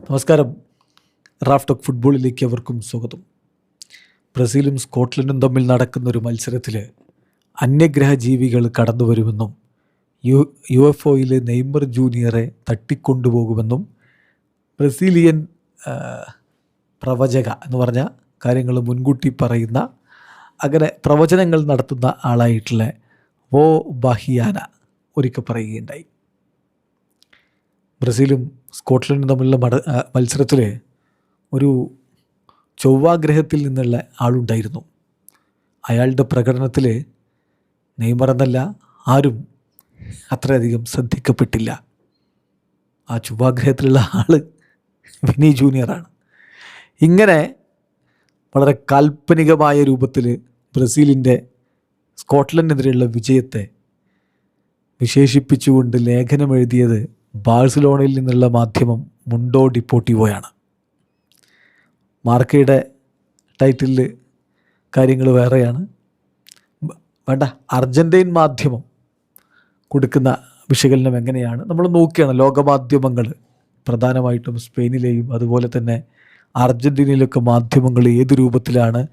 നമസ്കാരം. Raf talk ഫുട്ബോളിലേക്ക് അവർക്കും സ്വാഗതം. ബ്രസീലും സ്കോട്ട്ലൻഡും തമ്മിൽ നടക്കുന്നൊരു മത്സരത്തിൽ അന്യഗ്രഹ ജീവികൾ കടന്നു വരുമെന്നും യുഎഫ്ഒയിൽ നെയ്മർ ജൂനിയറെ തട്ടിക്കൊണ്ടുപോകുമെന്നും ബ്രസീലിയൻ പ്രവചക എന്ന് പറഞ്ഞ കാര്യങ്ങൾ മുൻകൂട്ടി പറയുന്ന അങ്ങനെ പ്രവചനങ്ങൾ നടത്തുന്ന ആളായിട്ടുള്ള വോ ബഹിയാന ഒരിക്കൽ പറയുകയുണ്ടായി. ബ്രസീലും സ്കോട്ട്ലൻഡും തമ്മിലുള്ള മത്സരത്തിൽ ഒരു ചൊവ്വാഗ്രഹത്തിൽ നിന്നുള്ള ആളുണ്ടായിരുന്നു. അയാളുടെ പ്രകടനത്തിൽ നെയ്മർ എന്നല്ല ആരും അത്രയധികം ശ്രദ്ധിക്കപ്പെട്ടില്ല. ആ ചൊവ്വാഗ്രഹത്തിലുള്ള ആൾ വിനി ജൂനിയറാണ്. ഇങ്ങനെ വളരെ കാൽപ്പനികമായ രൂപത്തിൽ ബ്രസീലിൻ്റെ സ്കോട്ട്ലൻഡിനെതിരെയുള്ള വിജയത്തെ വിശേഷിപ്പിച്ചുകൊണ്ട് ലേഖനം എഴുതിയത് ബാഴ്സലോണയിൽ നിന്നുള്ള മാധ്യമം മുണ്ടോ ഡിപ്പോർട്ടിവോയാണ്. മാർക്കയുടെ ടൈറ്റിലിൽ കാര്യങ്ങൾ വേറെയാണ്. വേണ്ട, അർജൻറ്റീൻ മാധ്യമം കൊടുക്കുന്ന വിശകലനം എങ്ങനെയാണ് നമ്മൾ നോക്കുകയാണ്. ലോകമാധ്യമങ്ങൾ പ്രധാനമായിട്ടും സ്പെയിനിലെയും അതുപോലെ തന്നെ അർജൻറ്റീനയിലൊക്കെ മാധ്യമങ്ങൾ ഏത് രൂപത്തിലാണ്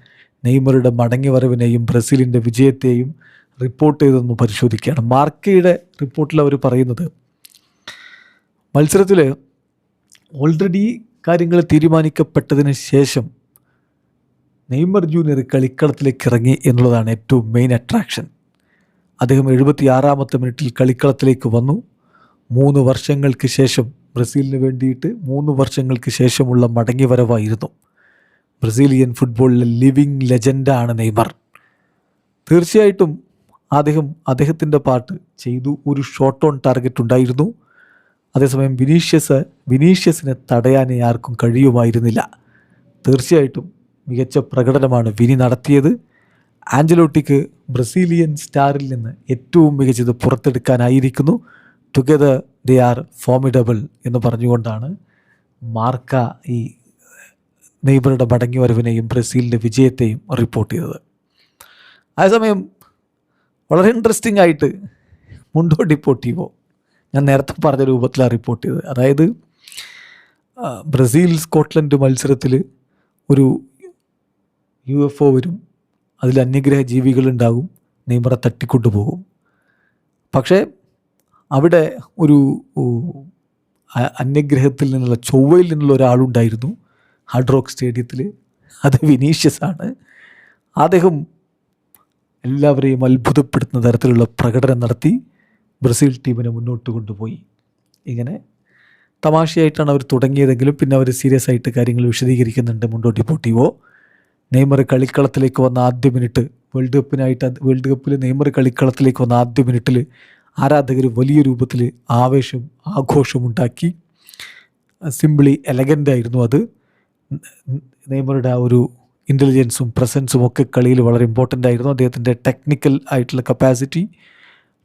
നെയ്മറുടെ മടങ്ങിവരവിനെയും ബ്രസീലിൻ്റെ വിജയത്തെയും റിപ്പോർട്ട് ചെയ്തതെന്ന് പരിശോധിക്കുകയാണ്. മാർക്കയുടെ റിപ്പോർട്ടിൽ അവർ പറയുന്നത് മത്സരത്തിൽ ഓൾറെഡി കാര്യങ്ങൾ തീരുമാനിക്കപ്പെട്ടതിന് ശേഷം നെയ്മർ ജൂനിയർ കളിക്കളത്തിലേക്ക് ഇറങ്ങി എന്നുള്ളതാണ് ഏറ്റവും മെയിൻ അട്രാക്ഷൻ. അദ്ദേഹം 76-ാമത്തെ മിനിറ്റിൽ കളിക്കളത്തിലേക്ക് വന്നു. 3 വർഷങ്ങൾക്ക് ശേഷം ബ്രസീലിന് വേണ്ടിയിട്ട് 3 വർഷങ്ങൾക്ക് ശേഷമുള്ള മടങ്ങിവരവായിരുന്നു. ബ്രസീലിയൻ ഫുട്ബോളിലെ ലിവിങ് ലെജൻഡാണ് നെയ്മർ. തീർച്ചയായിട്ടും അദ്ദേഹത്തിൻ്റെ പാർട്ട് ചെയ്തു. ഒരു ഷോട്ട് ഓൺ ടാർഗറ്റ് ഉണ്ടായിരുന്നു. അതേസമയം വിനീഷ്യസിനെ തടയാനേ ആർക്കും കഴിയുമായിരുന്നില്ല. തീർച്ചയായിട്ടും മികച്ച പ്രകടനമാണ് വിനി നടത്തിയത്. ആഞ്ചലോട്ടിക്ക് ബ്രസീലിയൻ സ്റ്റാറിൽ നിന്ന് ഏറ്റവും മികച്ചത് പുറത്തെടുക്കാനായിരിക്കുന്നു. ടുഗദർ ദേ ആർ ഫോമിഡബിൾ എന്ന് പറഞ്ഞുകൊണ്ടാണ് മാർക്ക ഈ നെയ്മറുടെ മടങ്ങിവരവിനെയും ബ്രസീലിൻ്റെ വിജയത്തെയും റിപ്പോർട്ട് ചെയ്തത്. അതേസമയം വളരെ ഇൻട്രസ്റ്റിംഗ് ആയിട്ട് മുണ്ടോ ഡിപ്പോർട്ടിവോ ഞാൻ നേരത്തെ പറഞ്ഞ രൂപത്തിലാണ് റിപ്പോർട്ട് ചെയ്തത്. അതായത് ബ്രസീൽ സ്കോട്ട്ലൻഡ് മത്സരത്തിൽ ഒരു യുഎഫ്ഒ വരും, അതിൽ അന്യഗ്രഹ ജീവികളുണ്ടാകും, നെയ്മറെ തട്ടിക്കൊണ്ടുപോകും. പക്ഷേ അവിടെ ഒരു അന്യഗ്രഹത്തിൽ നിന്നുള്ള ചൊവ്വയിൽ നിന്നുള്ള ഒരാളുണ്ടായിരുന്നു ഹാർഡ് റോക്ക് സ്റ്റേഡിയത്തിൽ. അത് വിനീഷ്യസ് ആണ്. അദ്ദേഹം എല്ലാവരെയും അത്ഭുതപ്പെടുത്തുന്ന തരത്തിലുള്ള പ്രകടനം നടത്തി ബ്രസീൽ ടീമിനെ മുന്നോട്ട് കൊണ്ടുപോയി. ഇങ്ങനെ തമാശയായിട്ടാണ് അവർ തുടങ്ങിയതെങ്കിലും പിന്നെ അവർ സീരിയസ് ആയിട്ട് കാര്യങ്ങൾ വിശദീകരിക്കുന്നുണ്ട് മുണ്ടോ ഡിപ്പോർട്ടിവോ. നെയ്മർ കളിക്കളത്തിലേക്ക് വന്ന ആദ്യ മിനിറ്റ്, വേൾഡ് കപ്പിൽ നെയ്മർ കളിക്കളത്തിലേക്ക് വന്ന ആദ്യ മിനിറ്റിൽ ആരാധകർ വലിയ രൂപത്തിൽ ആഘോഷമുണ്ടാക്കി. സിംപിളി എലഗൻ്റായിരുന്നു അത്. നെയ്മറുടെ ആ ഒരു ഇൻ്റലിജൻസും പ്രസൻസും ഒക്കെ കളിയിൽ വളരെ ഇമ്പോർട്ടൻ്റ് ആയിരുന്നു. അദ്ദേഹത്തിൻ്റെ ടെക്നിക്കൽ ആയിട്ടുള്ള കപ്പാസിറ്റി.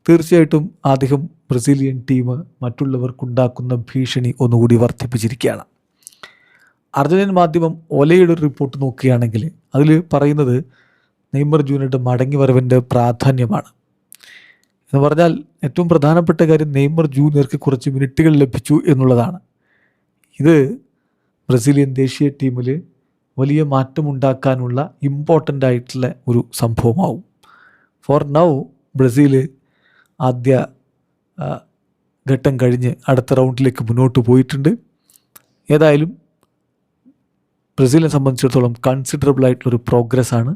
തീർച്ചയായിട്ടും അദ്ദേഹം ബ്രസീലിയൻ ടീം മറ്റുള്ളവർക്കുണ്ടാക്കുന്ന ഭീഷണി ഒന്നുകൂടി വർദ്ധിപ്പിച്ചിരിക്കുകയാണ്. അർജന്റീൻ മാധ്യമം ഒലയുടെ ഒരു റിപ്പോർട്ട് നോക്കുകയാണെങ്കിൽ അതിൽ പറയുന്നത് നെയ്മർ ജൂനിയറുടെ മടങ്ങിവരവിൻ്റെ പ്രാധാന്യമാണ്. എന്ന് പറഞ്ഞാൽ ഏറ്റവും പ്രധാനപ്പെട്ട കാര്യം നെയ്മർ ജൂനിയർക്ക് കുറച്ച് മിനിറ്റുകൾ ലഭിച്ചു എന്നുള്ളതാണ്. ഇത് ബ്രസീലിയൻ ദേശീയ ടീമിൽ വലിയ മാറ്റമുണ്ടാക്കാനുള്ള ഇമ്പോർട്ടൻ്റ് ആയിട്ടുള്ള ഒരു സംഭവമാവും. ഫോർ നൗ ബ്രസീൽ ആദ്യ ഘട്ടം കഴിഞ്ഞ് അടുത്ത റൗണ്ടിലേക്ക് മുന്നോട്ട് പോയിട്ടുണ്ട്. ഏതായാലും ബ്രസീലിനെ സംബന്ധിച്ചിടത്തോളം കൺസിഡറബിൾ ആയിട്ടുള്ളൊരു പ്രോഗ്രസ്സാണ്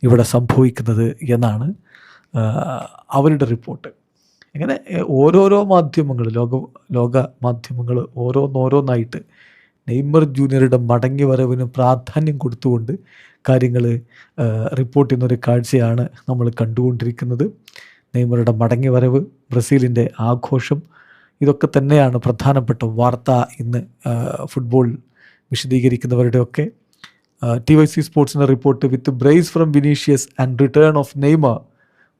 ഇവിടെ സംഭവിക്കുന്നത് എന്നാണ് അവരുടെ റിപ്പോർട്ട്. ഇങ്ങനെ ഓരോരോ മാധ്യമങ്ങൾ ലോക മാധ്യമങ്ങൾ ഓരോന്നായിട്ട് നെയ്മർ ജൂനിയറുടെ മടങ്ങിവരവിന് പ്രാധാന്യം കൊടുത്തുകൊണ്ട് കാര്യങ്ങൾ റിപ്പോർട്ട് ചെയ്യുന്നൊരു കാഴ്ചയാണ് നമ്മൾ കണ്ടുകൊണ്ടിരിക്കുന്നത്. നെയ്മറുടെ മടങ്ങിവരവ്, ബ്രസീലിൻ്റെ ആഘോഷം, ഇതൊക്കെ തന്നെയാണ് പ്രധാനപ്പെട്ട വാർത്ത ഇന്ന് ഫുട്ബോൾ വിശദീകരിക്കുന്നവരുടെയൊക്കെ. TYC സ്പോർട്സിൻ്റെ report with brace from Vinicius and return of Neymar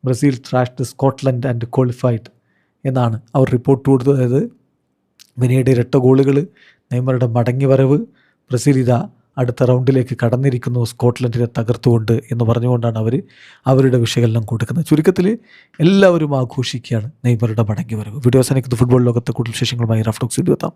Brazil trashed Scotland and qualified എന്നാണ് അവർ റിപ്പോർട്ട് കൊടുത്തത്. അതായത് വിനിയുടെ ഇരട്ട ഗോളുകൾ, നെയ്മറുടെ മടങ്ങിവരവ്, ബ്രസീൽ ഇതാ അടുത്ത റൗണ്ടിലേക്ക് കടന്നിരിക്കുന്നു സ്കോട്ട്ലൻഡിനെ തകർത്തുകൊണ്ട് എന്ന് പറഞ്ഞുകൊണ്ടാണ് അവരുടെ വിശകലനം കൊടുക്കുന്നത്. ചുരുക്കത്തിൽ എല്ലാവരും ആഘോഷിക്കുകയാണ് നെയ്മറുടെ മടങ്ങിവരവ്. വീഡിയോ അവസാനിക്കുന്ന ഫുട്ബോൾ ലോകത്തെ കൂടുതൽ വിശേഷങ്ങളുമായി റാഫ് ടോക്സ് എത്താം.